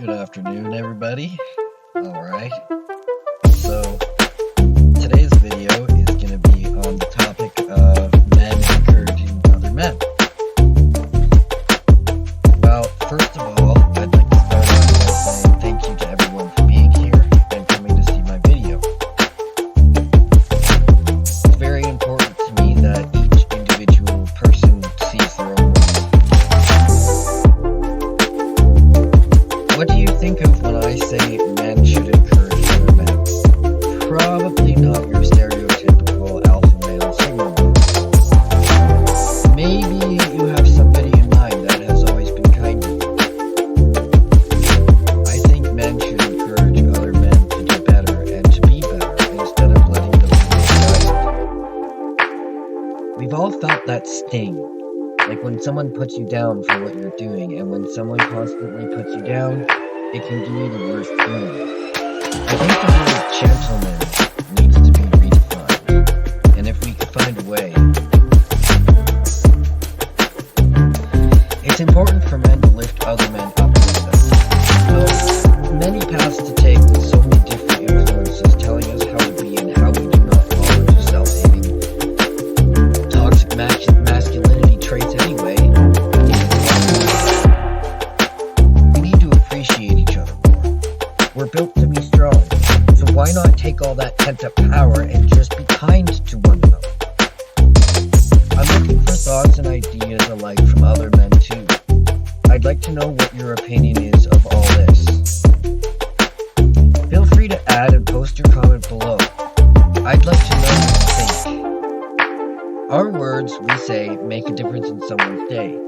Good afternoon, everybody. Alright, so today's video is going to be on the topic of men encouraging other men. Well, first of all, I'd like to start off by saying thank you to everyone for being here and coming to see my video. It's very important to me that each individual person sees their own world. What do you think of when I say men should encourage other men? Probably not your stereotypical alpha male signal. Maybe you have somebody in mind that has always been kind to you. I think men should encourage other men to do better and to be better instead of letting them be guided. We've all felt that sting. Like when someone puts you down for what you're doing, and when someone constantly puts you down, it can give you the worst feeling. I think the word gentleman needs to be redefined, and if we could find a way. It's important for men to lift other men up with us. So many paths to take with so many different influences telling us how to be and how we do not fall into self-hating, toxic masculinity traits anyway. We need to appreciate each other more. We're built to be strong, so why not take all that pent-up power and just be kind to one another? I'm looking for thoughts and ideas alike from other men too. I'd like to know what your opinion is of all this. Feel free to add and post your comment below. I'd like to know what you think. Our words, we say, make a difference in someone's day.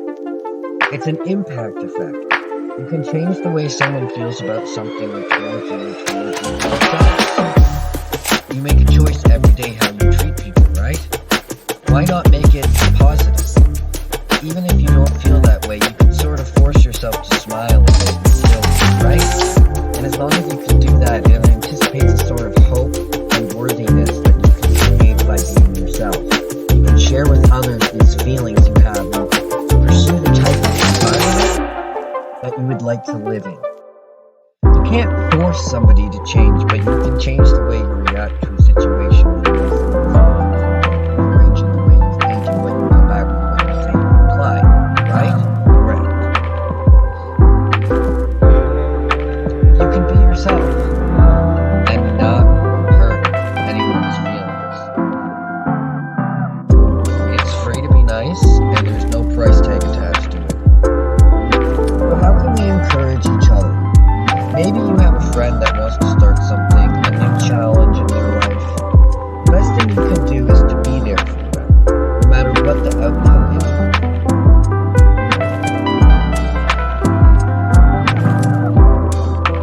It's an impact effect. You can change the way someone feels about something towards you yourself. You make a choice every day how you treat people, right? Why not make it positive? Even if you don't feel that way, you can sort of force yourself to smile a bit and still, right? And as long as you can do that, it anticipates a sort of hope and worthiness that you can create by being yourself. You can share with others these feelings you have and pursue the type of environment that you would like to live in. You can't force somebody to change, but you can change the way you react to a situation and rearrange in the way you think and what you come back with what you say and apply, right? Correct. You can be yourself and not hurt anyone's feelings. It's free to be nice, and there's no price tag attached to it. But how can we encourage each other? Maybe you have a friend that wants to start something, a new challenge in their life. The best thing you can do is to be there for them, no matter what the outcome is.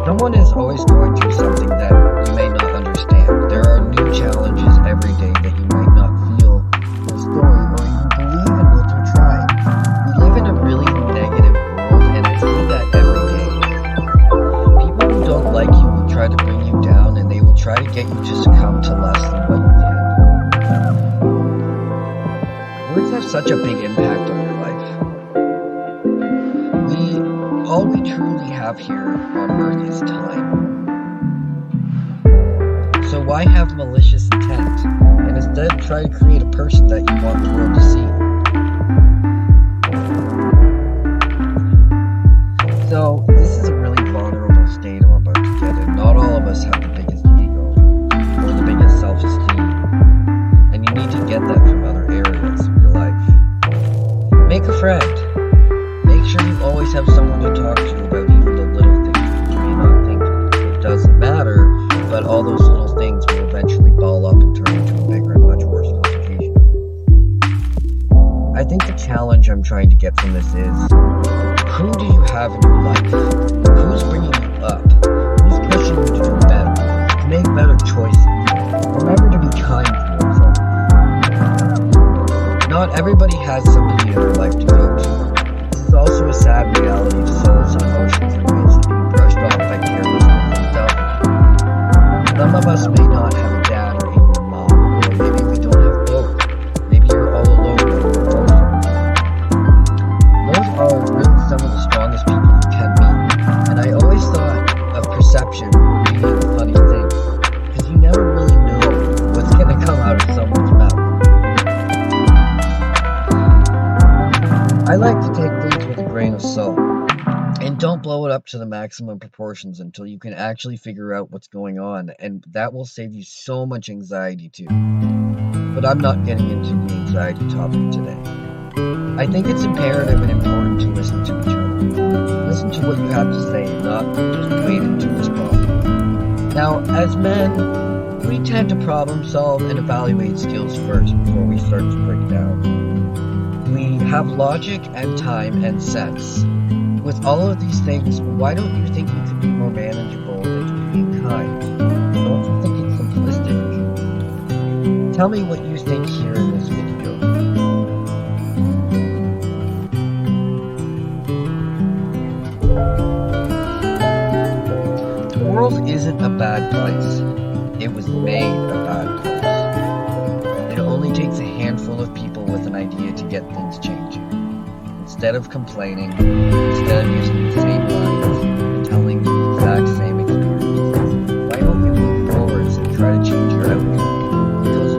Someone is always going through something that you may not understand. There are new challenges every day that you might not feel the story or even believe in what they're trying. We live in a really negative world, and I see that every day. People who don't like you will try to bring you down, and they will try to get you to succumb to less than what you can. Words have such a big impact on your life. All we truly have here on earth is time. So why have malicious intent, and instead try to create a person that you want the world to see? So this is a really vulnerable state I'm about to get in. Not all of us have the biggest ego or the biggest self-esteem, and you need to get that from other areas of your life. Make a friend. Make sure you always have someone to talk to about even the little things, which you may not think it doesn't matter, but all those little things will eventually ball up and turn into a bigger and much worse complication. I think the challenge I'm trying to get from this is, who do you have in your life? Who's bringing you up? Who's pushing you to do better, to make better choices? Remember to be kind towards them. Not everybody has somebody in their life to go to. This is also a sad reality of souls and emotions and ways that being brushed off by carelessness and selfishness. Some of us may not have a dad or even a mom, or maybe we don't have both. Maybe you're all alone when you're orphan. Those are really some of the strongest people you can meet, and I always thought grain of salt. And don't blow it up to the maximum proportions until you can actually figure out what's going on, and that will save you so much anxiety too. But I'm not getting into the anxiety topic today. I think it's imperative and important to listen to each other. Listen to what you have to say and not just wait until respond. Now, as men, we tend to problem solve and evaluate skills first before we start to break down. We have logic and time and sense. With all of these things, why don't you think you could be more manageable and being kind? Don't you think it's simplistic? Tell me what you think here in this video. The world isn't a bad place. It was made a bad place. It only takes a handful of people with an idea to get things changing. Instead of complaining, instead of using the same lines and telling the exact same experiences, why don't you move forwards and try to change your outcome? Because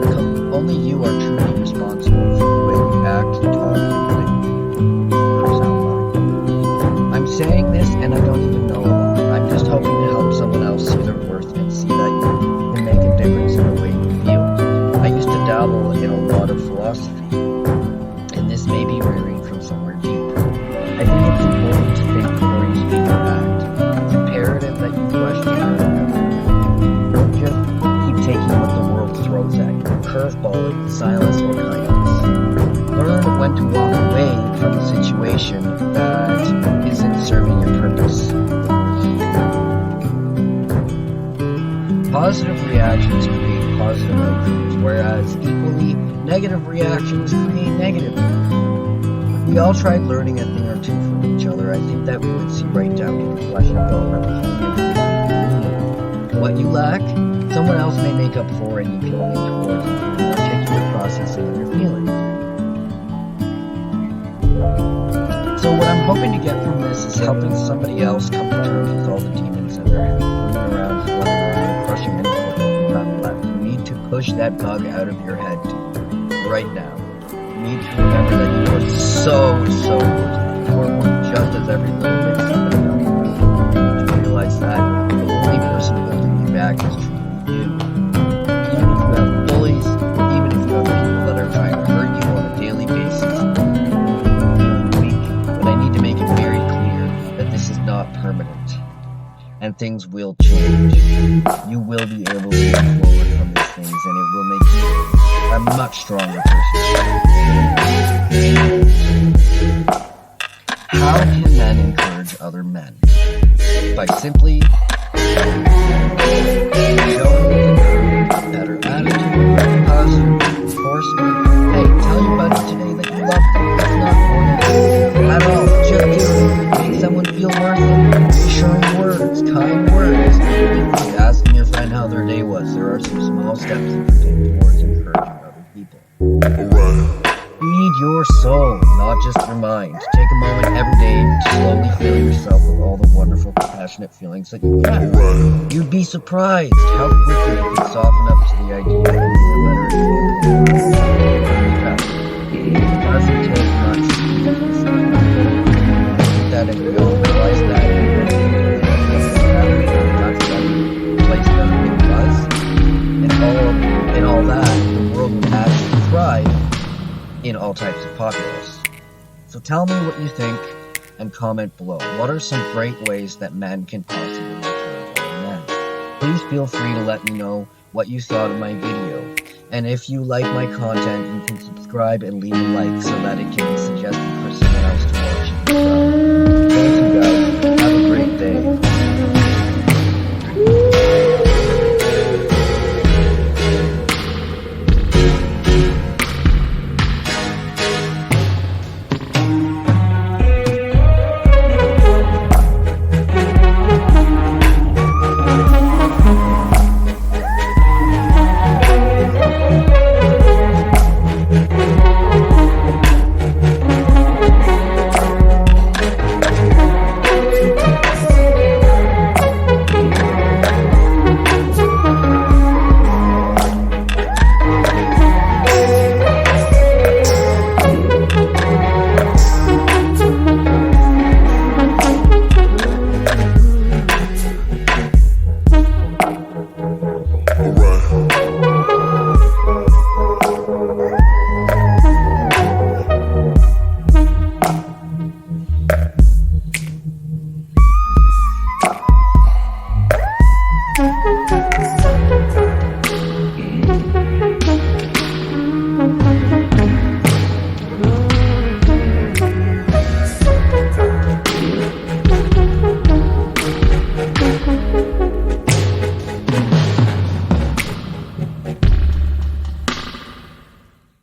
only you are truly responsible for the way you act, talk, and think, or sound like. I'm saying this and I don't even know a lot. I'm just hoping to help someone else see their worth and see that you can make a difference in the way you feel. I used to dabble in a lot of philosophy, and this may be rearing from somewhere deep. I think it's important to think before you speak or act. It's imperative that you question your own. Don't just keep taking what the world throws at you. Curveball, silence, or kindness. Learn when to walk away from a situation that isn't serving your purpose. Positive reactions create positive outcomes, whereas equally negative reactions create negative outcomes. If we all tried learning a thing or two from each other, I think that we would see right down to the flesh and bone of the human. What you lack, someone else may make up for, and you can lean towards the articulate processing of your feelings. So what I'm hoping to get from this is helping somebody else come to terms with all the demons in their head, running around, fluttering around, crushing into what you have left. You need to push that bug out of your head right now. You need to remember that you are so worth. You are worth just as every little bit somebody else. You need to realize that the only person holding you back is truly you. Even if you have bullies, even if you have people that are trying to hurt you on a daily basis, but I need to make it very clear that this is not permanent, and things will change. You will be able to move forward from these things, and it will make you a much stronger person. How can men encourage other men? By simply showing better attitude, positive reinforcement. Hey, tell your buddy today that you love them. That's not important at all. Just do it. Make someone feel worth it. Reassuring words, kind words. Even asking your friend how their day was. There are some small steps you can take towards encouraging other people. Feed your soul, not just your mind. Take a moment every day to slowly fill yourself with all the wonderful, compassionate feelings that you have. You'd be surprised how quickly you can soften up to the idea of being a better human. It doesn't take much to that, and we all realize that place that it was, and all that, the world would actually thrive in all types of populace. So tell me what you think and comment below. What are some great ways that men can possibly encourage other men? Please feel free to let me know what you thought of my video. And if you like my content, you can subscribe and leave a like so that it can be suggested for someone else to watch.